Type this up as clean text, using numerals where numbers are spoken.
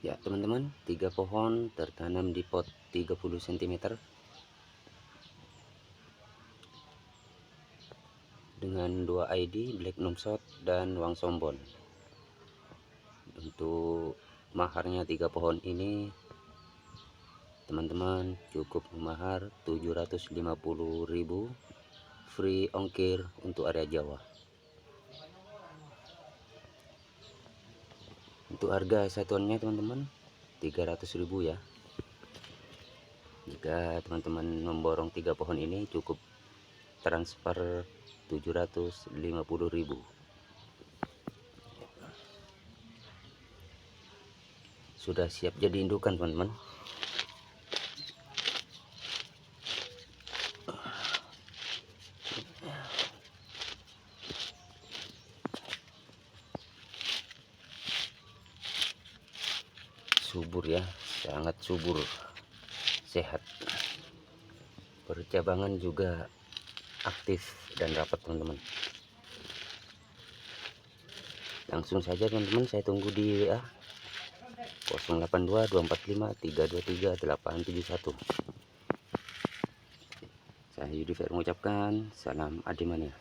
Ya teman-teman, 3 pohon tertanam di pot 30 cm dengan 2 ID, Black Nomsot dan Wang Sombon. Untuk maharnya 3 pohon ini teman-teman cukup memahar 750.000, free ongkir untuk area Jawa. Untuk harga satuannya teman-teman 300.000 ya. Jika teman-teman memborong 3 pohon ini cukup transfer 750.000. Sudah siap jadi indukan teman-teman. Subur ya, sangat subur, sehat. Percabangan juga aktif dan rapat teman-teman. Langsung saja teman-teman, saya tunggu di WA 082 245 323 871. Saya Yudi Fer mengucapkan salam Adimania.